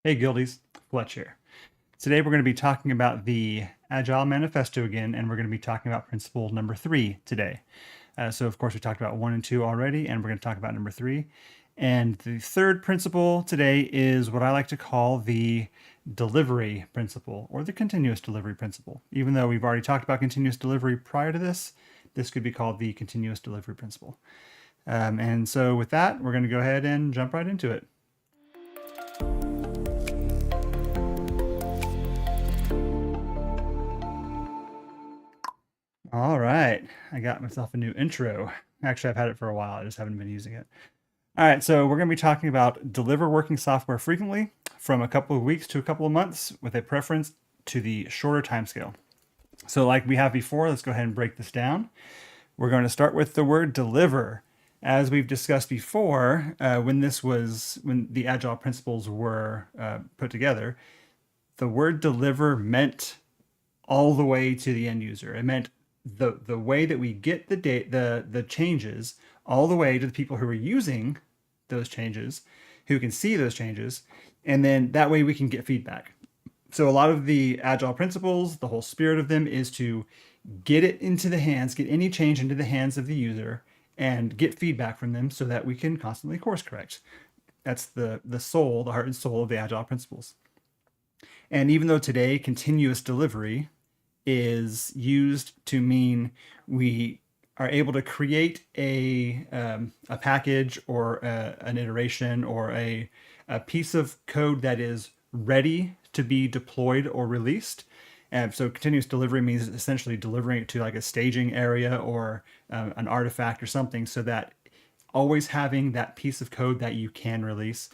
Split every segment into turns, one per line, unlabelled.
Hey Guildies, Fletch here. Today we're going to be talking about the Agile Manifesto again, and we're going to be talking about principle number 3 today. So of course we talked about 1 and 2 already, and we're going to talk about number 3. And the third principle today is what I like to call the delivery principle, or the continuous delivery principle. Even though we've already talked about continuous delivery prior to this, this could be called the continuous delivery principle. And so with that, we're going to go ahead and jump right into it. All right, I got myself a new intro. Actually, I've had it for a while. I just haven't been using it. All right, so we're going to be talking about deliver working software frequently from a couple of weeks to a couple of months with a preference to the shorter timescale. So like we have before, let's go ahead and break this down. We're going to start with the word deliver. As we've discussed before, when the Agile principles were put together, the word deliver meant all the way to the end user. It meant the way that we get the changes all the way to the people who are using those changes, who can see those changes, and then that way we can get feedback. So a lot of the Agile principles, the whole spirit of them is to get it into the hands, get any change into the hands of the user, and get feedback from them so that we can constantly course correct. That's the soul, the heart and soul of the Agile principles. And even though today continuous delivery is used to mean we are able to create a package or an iteration or a piece of code that is ready to be deployed or released. And so continuous delivery means essentially delivering it to like a staging area or an artifact or something, so that always having that piece of code that you can release.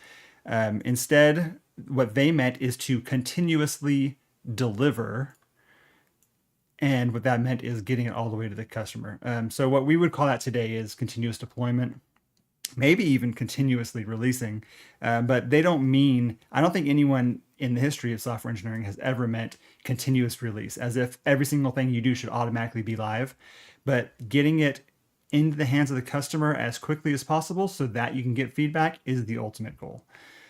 Instead, what they meant is to continuously deliver, and what that meant is getting it all the way to the customer. So what we would call that today is continuous deployment, maybe even continuously releasing. But they don't mean, I don't think anyone in the history of software engineering has ever meant continuous release, as if every single thing you do should automatically be live. But getting it into the hands of the customer as quickly as possible so that you can get feedback is the ultimate goal.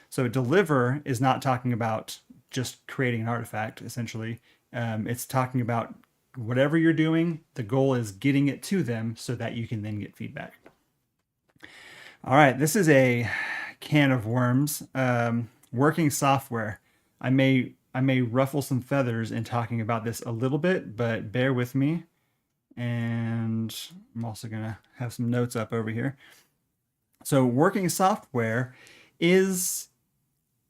So deliver is not talking about just creating an artifact, essentially. It's talking about whatever you're doing, the goal is getting it to them so that you can then get feedback. All right, this is a can of worms. Working software. I may ruffle some feathers in talking about this a little bit, but bear with me. And I'm also gonna have some notes up over here. So working software is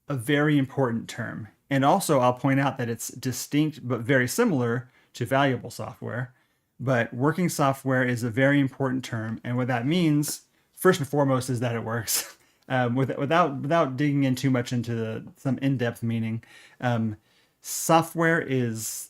a very important term. And also I'll point out that it's distinct but very similar to valuable software. But working software is a very important term. And what that means, first and foremost, is that it works. Without digging in too much into some in-depth meaning, software is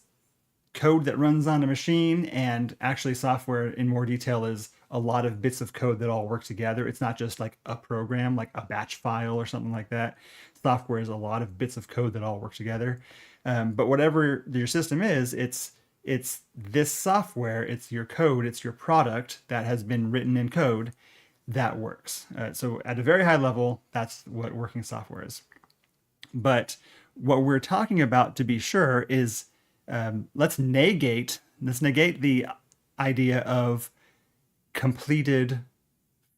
code that runs on a machine, and actually software in more detail is a lot of bits of code that all work together. It's not just like a program, like a batch file or something like that. Software is a lot of bits of code that all work together. But whatever your system is, it's this software, it's your code, it's your product that has been written in code that works. So at a very high level, that's what working software is. But what we're talking about, to be sure, is let's negate the idea of completed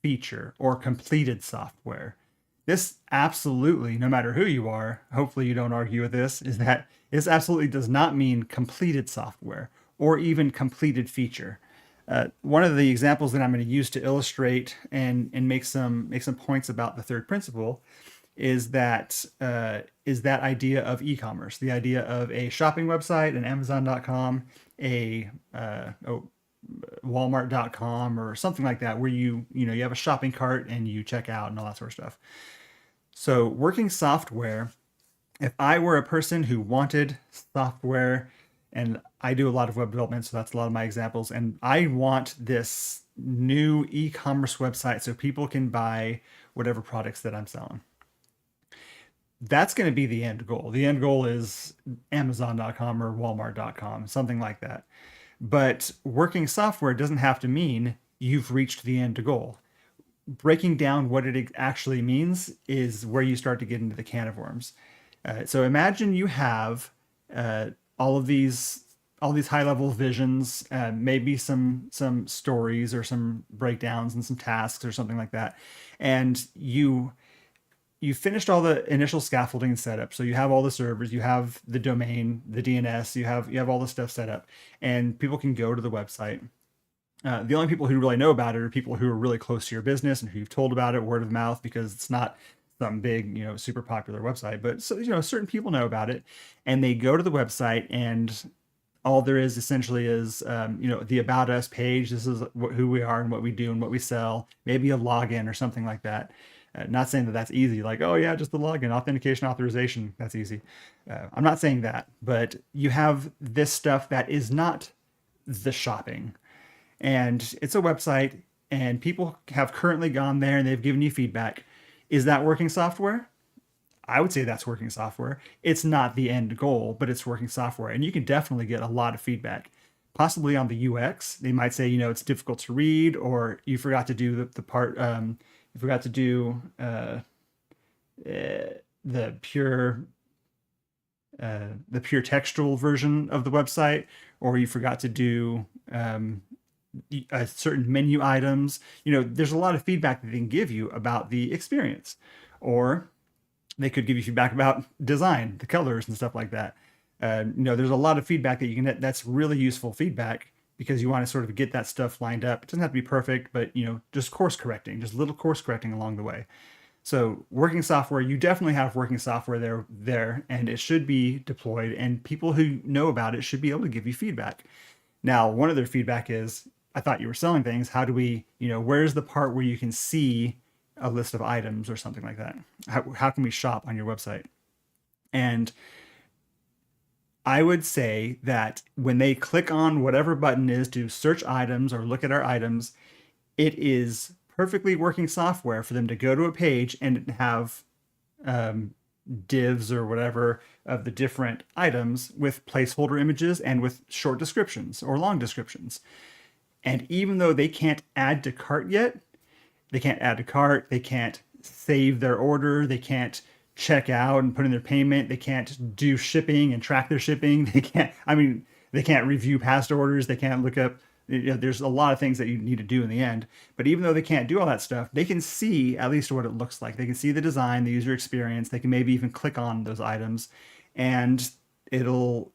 feature or completed software. This absolutely, no matter who you are, hopefully you don't argue with this, is that this absolutely does not mean completed software or even completed feature. One of the examples that I'm going to use to illustrate and make some points about the third principle is that idea of e-commerce, the idea of a shopping website, an Amazon.com, a Walmart.com, or something like that, where you have a shopping cart and you check out and all that sort of stuff. So working software, if I were a person who wanted software, and I do a lot of web development, so that's a lot of my examples, and I want this new e-commerce website so people can buy whatever products that I'm selling. That's going to be the end goal. The end goal is Amazon.com or Walmart.com, something like that. But working software doesn't have to mean you've reached the end goal. Breaking down what it actually means is where you start to get into the can of worms. So imagine you have uh, all of these all these high level visions, maybe some stories or some breakdowns and some tasks or something like that, and you finished all the initial scaffolding and setup. So you have all the servers, you have the domain, the DNS, you have all the stuff set up, and people can go to the website. The only people who really know about it are people who are really close to your business and who you've told about it word of mouth, because it's not some big, super popular website. But so, certain people know about it, and they go to the website, and all there is essentially is, the about us page. This is who we are and what we do and what we sell. Maybe a login or something like that. Not saying that that's easy, like, oh yeah, just the login, authentication, authorization, that's easy. I'm not saying that, but you have this stuff that is not the shopping, and it's a website, and people have currently gone there and they've given you feedback. Is that working software? I would say that's working software. It's not the end goal, but it's working software, and you can definitely get a lot of feedback. Possibly on the UX, they might say, it's difficult to read, or you forgot to do the part, you forgot to do the pure textual version of the website, or you forgot to do certain menu items. There's a lot of feedback that they can give you about the experience, or they could give you feedback about design, the colors and stuff like that. There's a lot of feedback that you can get that's really useful feedback, because you want to sort of get that stuff lined up. It doesn't have to be perfect, but just course correcting, just little course correcting along the way. So working software, you definitely have working software there, and it should be deployed, and people who know about it should be able to give you feedback. Now, one of their feedback is, I thought you were selling things. How do we, where's the part where you can see a list of items or something like that? How can we shop on your website? And I would say that when they click on whatever button is to search items or look at our items, it is perfectly working software for them to go to a page and have divs or whatever of the different items with placeholder images and with short descriptions or long descriptions. And even though they can't add to cart yet, they can't add to cart, they can't save their order, they can't check out and put in their payment, they can't do shipping and track their shipping, they can't review past orders, they can't look up, there's a lot of things that you need to do in the end. But even though they can't do all that stuff, they can see at least what it looks like. They can see the design, the user experience, they can maybe even click on those items, and it'll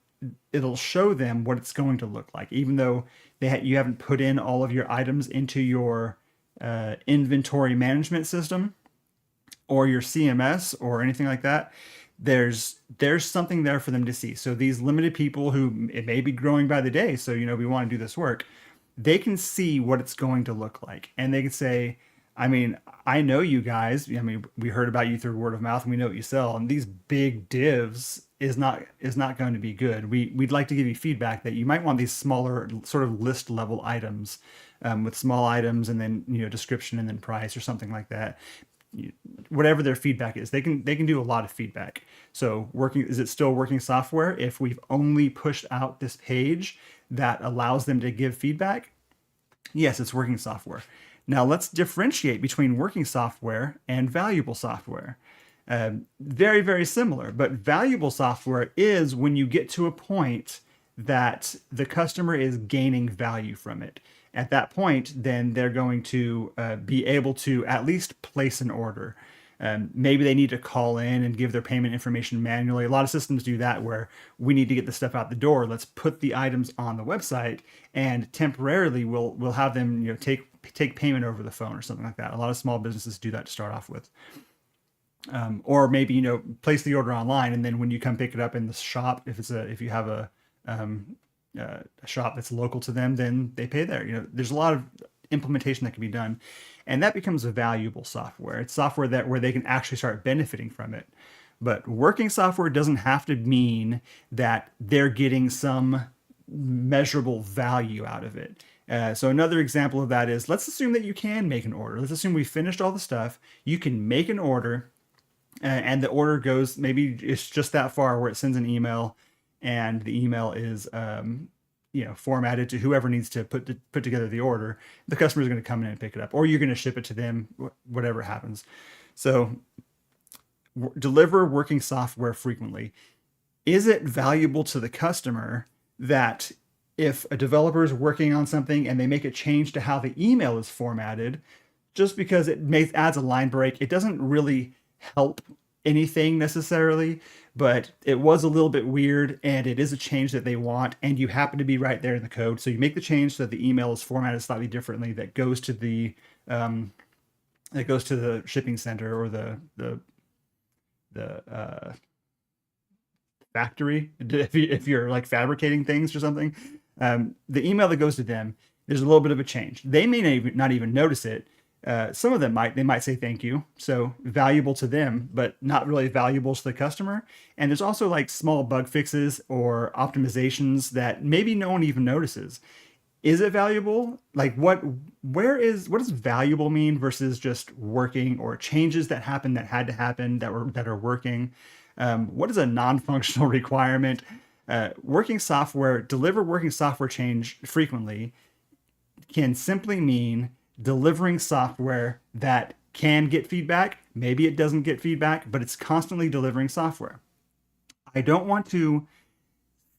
show them what it's going to look like, even though you haven't put in all of your items into your inventory management system or your CMS or anything like that. There's something there for them to see. So these limited people who it may be growing by the day, so we want to do this work, they can see what it's going to look like, and they can say, I know you guys. We heard about you through word of mouth, and we know what you sell. And these big divs is not going to be good. We'd like to give you feedback that you might want these smaller sort of list level items, with small items and then description and then price or something like that. Whatever their feedback is, they can do a lot of feedback. So is it still working software if we've only pushed out this page that allows them to give feedback? Yes, it's working software. Now let's differentiate between working software and valuable software. Very, very similar, but valuable software is when you get to a point that the customer is gaining value from it. At that point, then they're going to be able to at least place an order. Maybe they need to call in and give their payment information manually. A lot of systems do that, where we need to get the stuff out the door. Let's put the items on the website, and temporarily we'll have them take payment over the phone or something like that. A lot of small businesses do that to start off with. Or maybe place the order online, and then when you come pick it up in the shop, if you have a shop that's local to them, then they pay there. There's a lot of implementation that can be done, and that becomes a valuable software. It's software where they can actually start benefiting from it. But working software doesn't have to mean that they're getting some measurable value out of it. So another example of that is, let's assume that you can make an order. Let's assume we finished all the stuff. You can make an order, and the order goes, maybe it's just that far where it sends an email, and the email is formatted to whoever needs to put together the order. The customer is going to come in and pick it up, or you're going to ship it to them, whatever happens. So deliver working software frequently. Is it valuable to the customer that if a developer is working on something and they make a change to how the email is formatted, just because adds a line break, it doesn't really help anything necessarily, but it was a little bit weird and it is a change that they want, and you happen to be right there in the code. So you make the change so that the email is formatted slightly differently that goes to um, the shipping center or the factory if you're like fabricating things or something. The email that goes to them, there's a little bit of a change. They may not even notice it. Some of them might. They might say thank you, so valuable to them, but not really valuable to the customer. And there's also like small bug fixes or optimizations that maybe no one even notices. Is it valuable? Like what does valuable mean versus just working, or changes that happened that had to happen that are working? What is a non-functional requirement? Deliver working software change frequently can simply mean delivering software that can get feedback. Maybe it doesn't get feedback, but it's constantly delivering software. I don't want to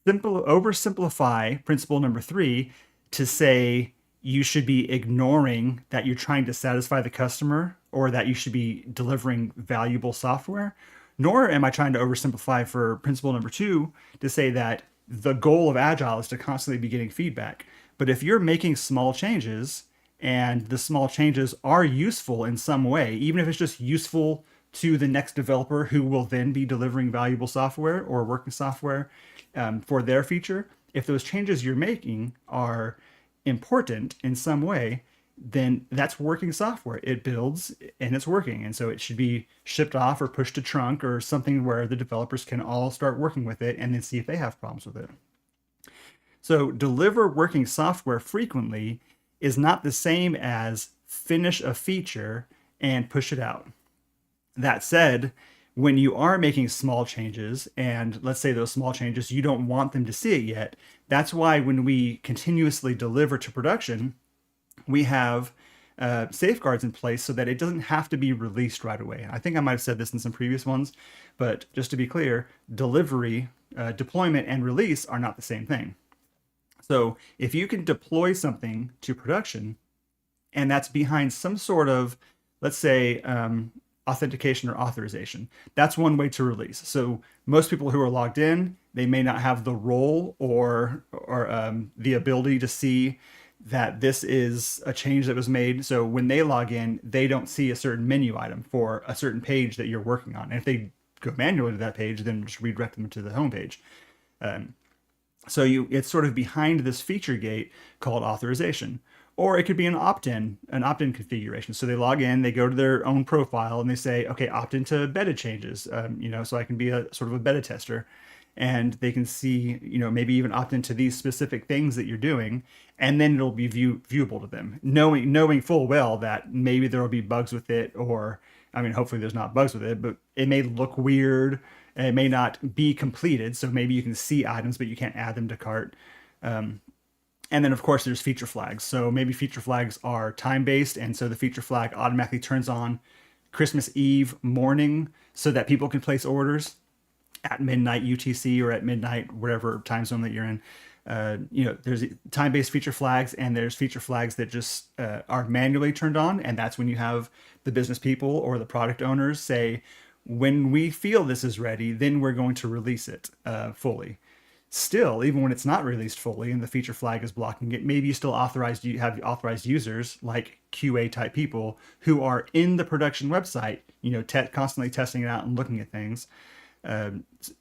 oversimplify principle number 3 to say you should be ignoring that you're trying to satisfy the customer or that you should be delivering valuable software. Nor am I trying to oversimplify for principle number 2 to say that the goal of Agile is to constantly be getting feedback. But if you're making small changes and the small changes are useful in some way, even if it's just useful to the next developer who will then be delivering valuable software or working software for their feature, if those changes you're making are important in some way, then that's working software. It builds and it's working. And so it should be shipped off or pushed to trunk or something where the developers can all start working with it and then see if they have problems with it. So deliver working software frequently is not the same as finish a feature and push it out. That said, when you are making small changes, and let's say those small changes, you don't want them to see it yet, that's why when we continuously deliver to production, we have safeguards in place so that it doesn't have to be released right away. I think I might have said this in some previous ones, but just to be clear, delivery, deployment, and release are not the same thing. So if you can deploy something to production and that's behind some sort of, let's say, authentication or authorization, that's one way to release. So most people who are logged in, they may not have the role or the ability to see that this is a change that was made. So when they log in, they don't see a certain menu item for a certain page that you're working on. And if they go manually to that page, then just redirect them to the home page. So it's sort of behind this feature gate called authorization. Or it could be an opt-in configuration. So they log in, they go to their own profile, and they say, okay, opt into beta changes, so I can be a sort of a beta tester. And they can see, maybe even opt into these specific things that you're doing, and then it'll be viewable to them, knowing full well that maybe there will be bugs with it, or, hopefully there's not bugs with it, but it may look weird, and it may not be completed, so maybe you can see items, but you can't add them to cart. And then, of course, there's feature flags. So maybe feature flags are time-based, and so the feature flag automatically turns on Christmas Eve morning so that people can place orders at midnight UTC or at midnight, whatever time zone that you're in. There's time-based feature flags, and there's feature flags that just are manually turned on, and that's when you have the business people or the product owners say, when we feel this is ready, then we're going to release it fully. Still, even when it's not released fully and the feature flag is blocking it, maybe you have authorized users like QA type people who are in the production website, constantly testing it out and looking at things.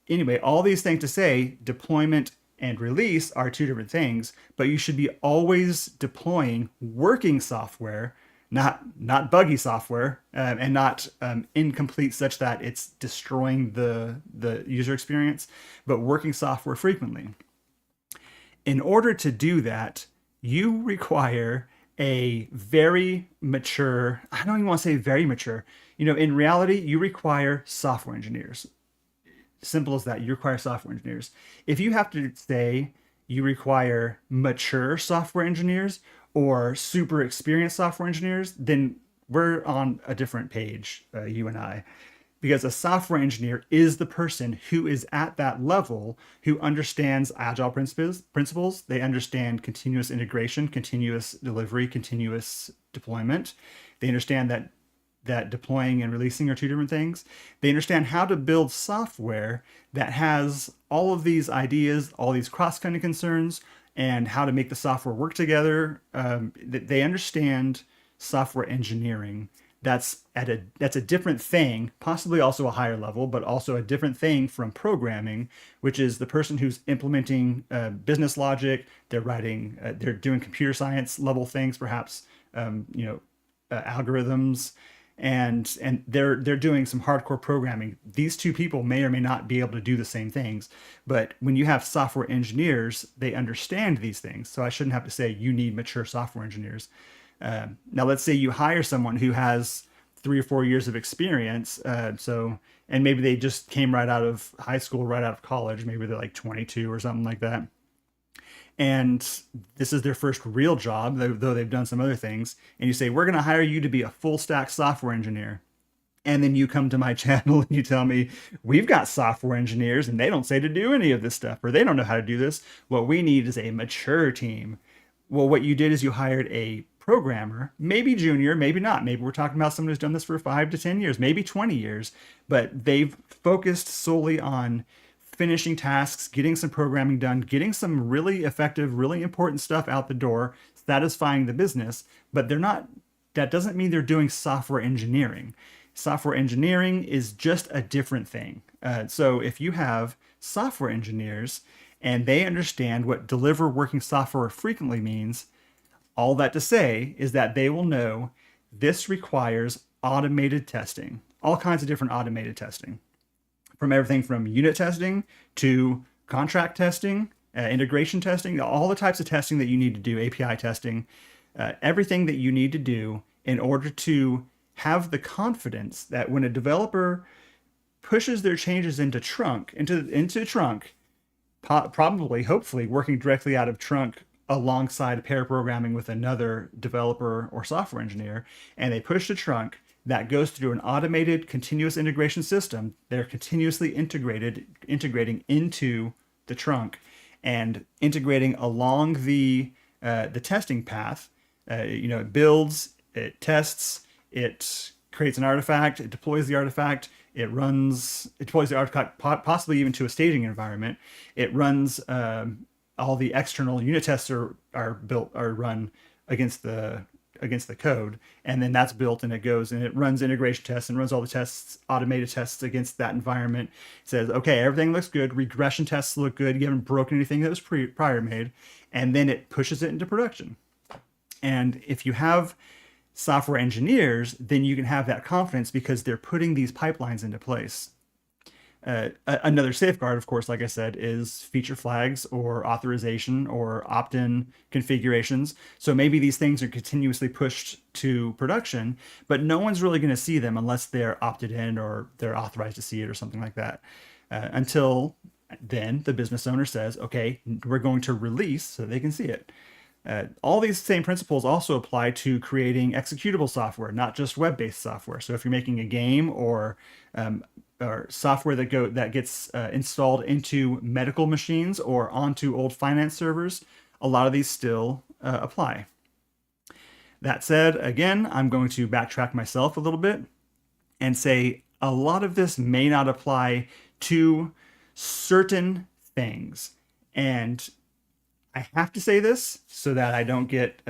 Anyway, all these things to say, deployment and release are two different things, but you should be always deploying working software, not buggy software, and not incomplete such that it's destroying the user experience, but working software frequently. In order to do that, you require a very mature, I don't even want to say very mature, in reality, you require software engineers. Simple as that. You require software engineers. If you have to say you require mature software engineers or super experienced software engineers, then we're on a different page, you and I. because a software engineer is the person who is at that level, who understands agile principles. They understand continuous integration, continuous delivery, continuous deployment. They understand that deploying and releasing are two different things. They understand how to build software that has all of these ideas, all these cross-cutting concerns, and how to make the software work together. They understand software engineering. That's a different thing, possibly also a higher level, but also a different thing from programming, which is the person who's implementing business logic. They're doing computer science level things, perhaps algorithms, and they're doing some hardcore programming. These two people may or may not be able to do the same things, but when you have software engineers, they understand these things. So I shouldn't have to say you need mature software engineers. Now, let's say you hire someone who has 3 or 4 years of experience. And maybe they just came right out of high school, right out of college. Maybe they're like 22 or something like that. And this is their first real job, though they've done some other things. And you say, we're going to hire you to be a full stack software engineer. And then you come to my channel and you tell me, we've got software engineers and they don't say to do any of this stuff, or they don't know how to do this. What we need is a mature team. Well, what you did is you hired a programmer, maybe junior, maybe not. Maybe we're talking about someone who's done this for 5 to 10 years, maybe 20 years, but they've focused solely on finishing tasks, getting some programming done, getting some really effective, really important stuff out the door, satisfying the business, but that doesn't mean they're doing software engineering. Software engineering is just a different thing. So if you have software engineers and they understand what deliver working software frequently means, all that to say is that they will know this requires automated testing, all kinds of different automated testing, from everything from unit testing to contract testing, integration testing, all the types of testing that you need to do, API testing, everything that you need to do in order to have the confidence that when a developer pushes their changes into trunk, probably, hopefully, working directly out of trunk alongside pair programming with another developer or software engineer, and they push the trunk that goes through an automated continuous integration system. They're continuously integrating into the trunk and integrating along the testing path. It builds, it tests, it creates an artifact, it deploys the artifact, it deploys the artifact possibly even to a staging environment. It runs all the external unit tests are run against the code, and then that's built and it goes and it runs integration tests and runs all the tests, automated tests against that environment. It says, okay, everything looks good, regression tests look good, you haven't broken anything that was prior made, and then it pushes it into production. And if you have software engineers, then you can have that confidence because they're putting these pipelines into place. Another safeguard, of course, like I said, is feature flags or authorization or opt-in configurations. So maybe these things are continuously pushed to production, but no one's really going to see them unless they're opted in or they're authorized to see it or something like that. Until then, the business owner says, okay, we're going to release so they can see it. All these same principles also apply to creating executable software, not just web-based software. So if you're making a game or software that gets installed into medical machines or onto old finance servers, a lot of these still apply. That said, again, I'm going to backtrack myself a little bit and say a lot of this may not apply to certain things. And I have to say this so that I don't get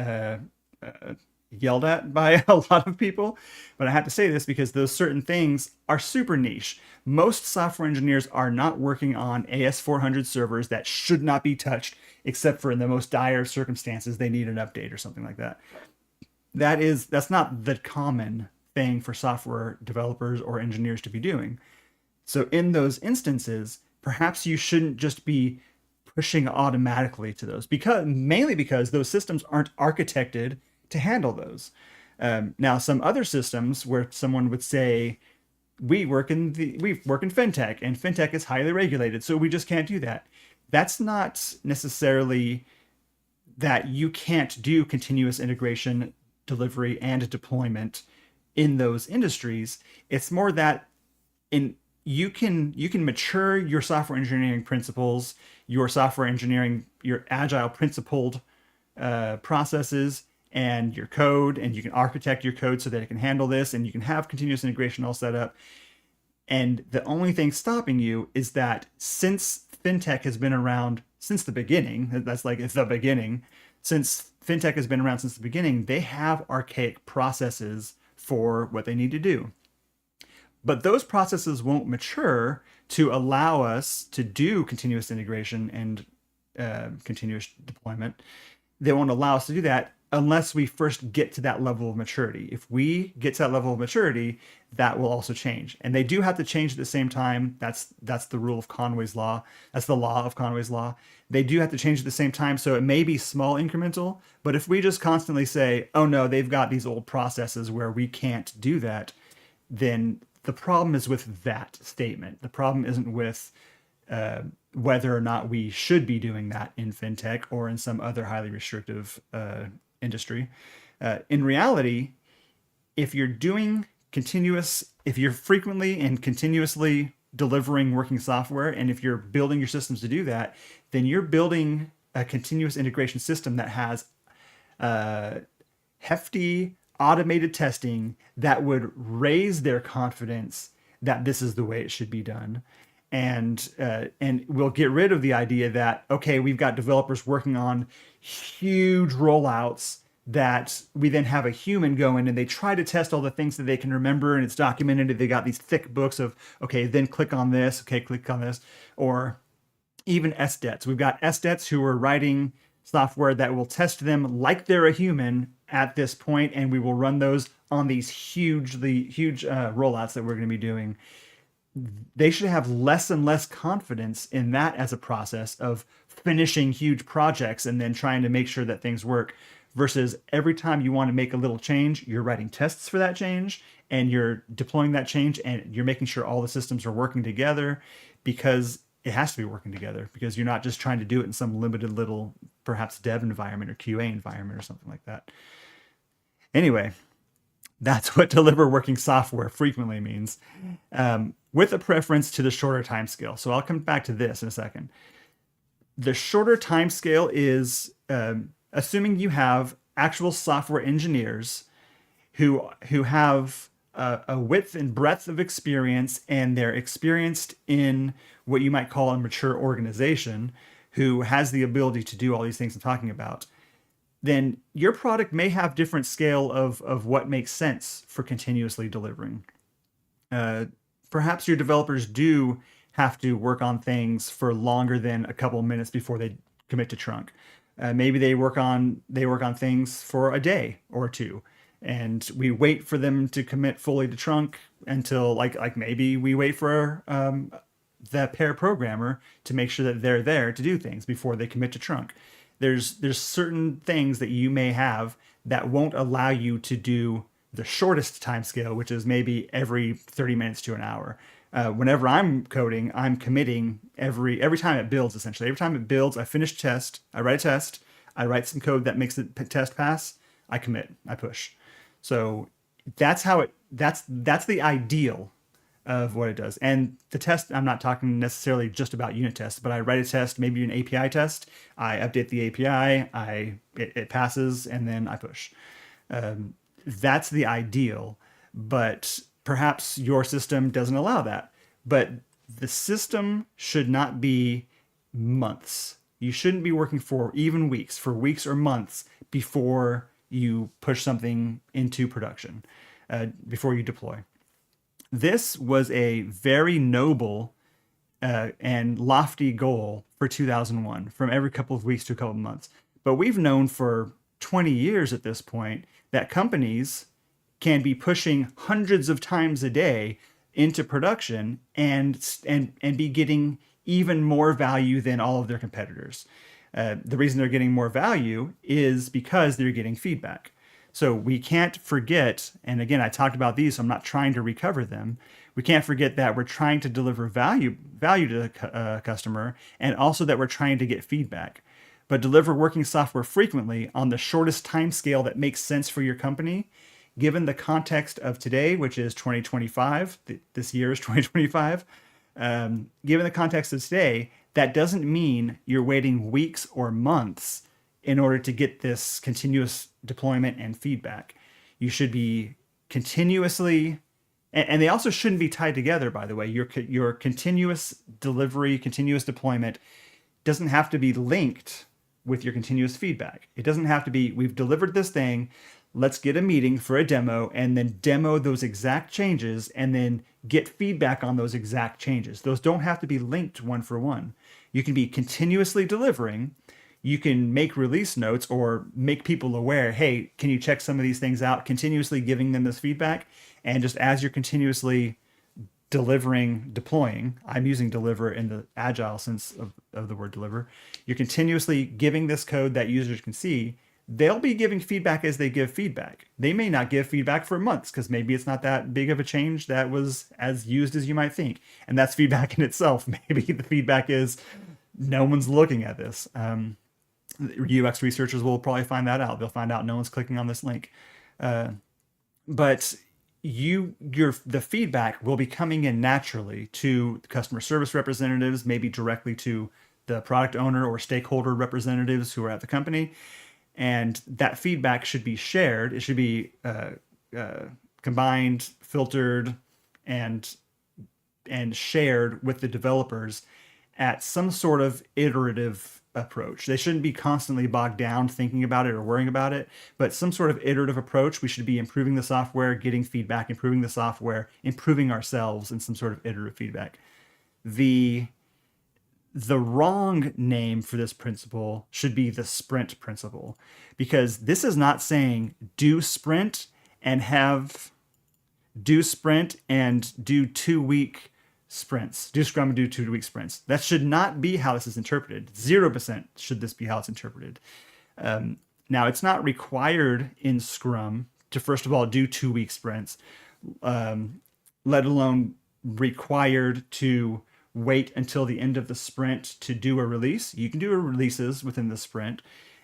yelled at by a lot of people, but I have to say this because those certain things are super niche. Most software engineers are not working on AS400 servers that should not be touched, except for in the most dire circumstances, they need an update or something like that. That's not the common thing for software developers or engineers to be doing. So in those instances, perhaps you shouldn't just be pushing automatically to those, mainly because those systems aren't architected to handle those. Now, some other systems where someone would say, we work in fintech, and fintech is highly regulated, so we just can't do that. That's not necessarily that you can't do continuous integration, delivery, and deployment in those industries. It's more that And you can mature your software engineering principles, your agile principled processes, and your code, and you can architect your code so that it can handle this, and you can have continuous integration all set up. And the only thing stopping you is that since fintech has been around since the beginning, that's like it's the beginning, since fintech has been around since the beginning, they have archaic processes for what they need to do. But those processes won't mature to allow us to do continuous integration and continuous deployment. They won't allow us to do that unless we first get to that level of maturity. If we get to that level of maturity, that will also change. And they do have to change at the same time. That's the rule of Conway's law. That's the law of Conway's law. They do have to change at the same time. So it may be small incremental, but if we just constantly say, oh no, they've got these old processes where we can't do that, then the problem is with that statement. The problem isn't with whether or not we should be doing that in fintech or in some other highly restrictive industry. In reality, if you're doing if you're frequently and continuously delivering working software, and if you're building your systems to do that, then you're building a continuous integration system that has hefty automated testing that would raise their confidence that this is the way it should be done. And we'll get rid of the idea that, okay, we've got developers working on huge rollouts that we then have a human go in and they try to test all the things that they can remember, and it's documented. They got these thick books of, okay, then click on this, okay, click on this. Or even SDETs. We've got SDETs who are writing software that will test them like they're a human at this point, and we will run those on these huge rollouts that we're going to be doing. They should have less and less confidence in that as a process of finishing huge projects and then trying to make sure that things work, versus every time you want to make a little change, you're writing tests for that change and you're deploying that change and you're making sure all the systems are working together, because it has to be working together, because you're not just trying to do it in some limited little perhaps dev environment or QA environment or something like that. Anyway, that's what deliver working software frequently means, with a preference to the shorter time scale. So I'll come back to this in a second. The shorter time scale is assuming you have actual software engineers who have a width and breadth of experience, and they're experienced in what you might call a mature organization, who has the ability to do all these things I'm talking about. Then your product may have different scale of what makes sense for continuously delivering. Perhaps your developers do have to work on things for longer than a couple of minutes before they commit to trunk. Maybe they work on things for a day or two, and we wait for them to commit fully to trunk until like maybe we wait for the pair programmer to make sure that they're there to do things before they commit to trunk. There's certain things that you may have that won't allow you to do the shortest time scale, which is maybe every 30 minutes to an hour. Whenever I'm coding, I'm committing every time it builds, essentially. Every time it builds, I finish test, I write a test, I write some code that makes the test pass, I commit, I push. So that's the ideal of what it does. And the test, I'm not talking necessarily just about unit tests, but I write a test, maybe an API test, I update the API, it passes, and then I push. That's the ideal, but perhaps your system doesn't allow that. But the system should not be months. You shouldn't be working for even weeks, for weeks or months before you push something into production, before you deploy. This was a very noble and lofty goal for 2001, from every couple of weeks to a couple of months. But we've known for 20 years at this point that companies can be pushing hundreds of times a day into production and be getting even more value than all of their competitors. The reason they're getting more value is because they're getting feedback. So we can't forget, and again, I talked about these, so I'm not trying to recover them. We can't forget that we're trying to deliver value to the customer, and also that we're trying to get feedback. But deliver working software frequently on the shortest time scale that makes sense for your company given the context of today, which is 2025, this year is 2025, given the context of today, that doesn't mean you're waiting weeks or months in order to get this continuous deployment and feedback. You should be continuously, and they also shouldn't be tied together, by the way. Your continuous delivery, continuous deployment doesn't have to be linked with your continuous feedback. It doesn't have to be, we've delivered this thing, let's get a meeting for a demo and then demo those exact changes and then get feedback on those exact changes. Those don't have to be linked one for one. You can be continuously delivering. You can make release notes or make people aware, hey, can you check some of these things out? Continuously giving them this feedback. And just as you're continuously deploying, I'm using deliver in the Agile sense of the word deliver, you're continuously giving this code that users can see. They'll be giving feedback as they give feedback. They may not give feedback for months because maybe it's not that big of a change that was as used as you might think. And that's feedback in itself. Maybe the feedback is no one's looking at this. UX researchers will probably find that out. They'll find out no one's clicking on this link. But the feedback will be coming in naturally to customer service representatives, maybe directly to the product owner or stakeholder representatives who are at the company. And that feedback should be shared. It should be combined, filtered, and shared with the developers at some sort of iterative approach. They shouldn't be constantly bogged down thinking about it or worrying about it, but some sort of iterative approach. We should be improving the software, getting feedback, improving the software, improving ourselves in some sort of iterative feedback. The wrong name for this principle should be the sprint principle, because this is not saying do sprint and do 2-week sprints, do Scrum and do 2-week sprints. That should not be how this is interpreted. 0% should this be how it's interpreted. Now, it's not required in Scrum to, first of all, do 2-week sprints, let alone required to wait until the end of the sprint to do a release. You can do releases within the sprint.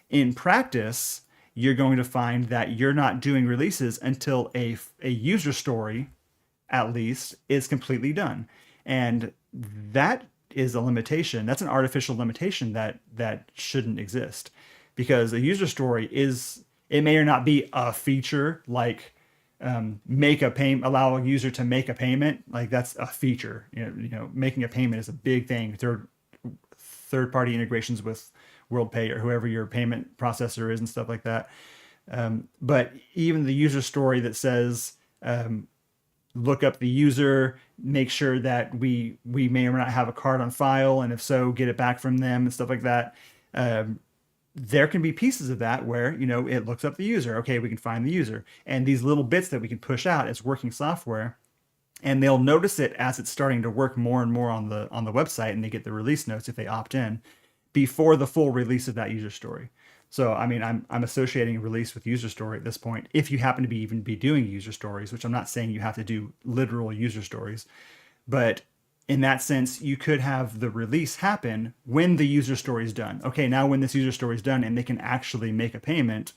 In practice, you're going to find that you're not doing releases until a user story, at least, is completely done. And that is a limitation. That's an artificial limitation that shouldn't exist, because a user story it may or not be a feature like make a payment, allow a user to make a payment. Like that's a feature. Making a payment is a big thing. Third-party integrations with WorldPay or whoever your payment processor is and stuff like that. But even the user story that says look up the user, make sure that we may or may not have a card on file, and if so, get it back from them and stuff like that. There can be pieces of that where, it looks up the user. Okay, we can find the user. And these little bits that we can push out as working software, and they'll notice it as it's starting to work more and more on the website, and they get the release notes if they opt in before the full release of that user story. So, I mean, I'm associating release with user story at this point. If you happen to even be doing user stories, which I'm not saying you have to do literal user stories, but in that sense, you could have the release happen when the user story is done. Okay, now when this user story is done and they can actually make a payment,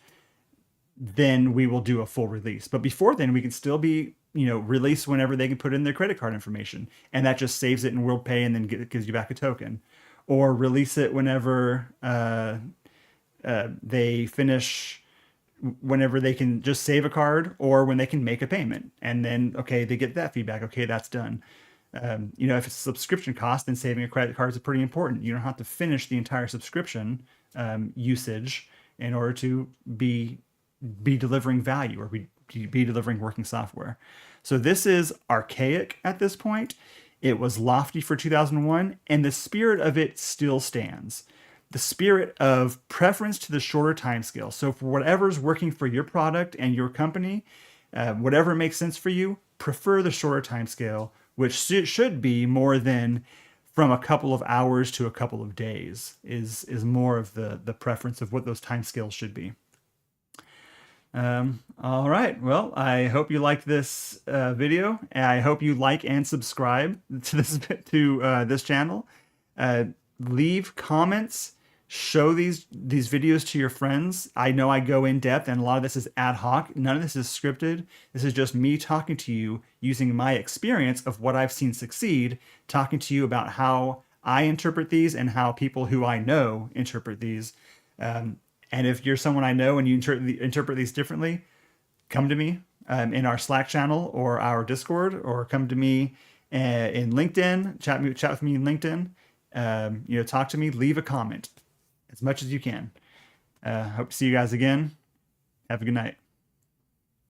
then we will do a full release. But before then, we can still be, release whenever they can put in their credit card information. And that just saves it in WorldPay and then gives you back a token. Or release it whenever they finish, whenever they can just save a card or when they can make a payment. And then, okay, they get that feedback. Okay, that's done. If it's a subscription cost, then saving a credit card is pretty important. You don't have to finish the entire subscription usage in order to be delivering value or be delivering working software. So this is archaic at this point. It was lofty for 2001, and the spirit of it still stands. The spirit of preference to the shorter timescale. So for whatever's working for your product and your company, whatever makes sense for you, prefer the shorter timescale, which should be more than from a couple of hours to a couple of days is more of the preference of what those timescales should be. All right. Well, I hope you liked this video. I hope you like and subscribe to this channel. Leave comments, show these videos to your friends. I know I go in depth, and a lot of this is ad hoc. None of this is scripted. This is just me talking to you using my experience of what I've seen succeed, talking to you about how I interpret these and how people who I know interpret these. And if you're someone I know and you interpret these differently, come to me in our Slack channel or our Discord, or come to me in LinkedIn. Chat with me in LinkedIn. Talk to me. Leave a comment as much as you can. Hope to see you guys again. Have a good night.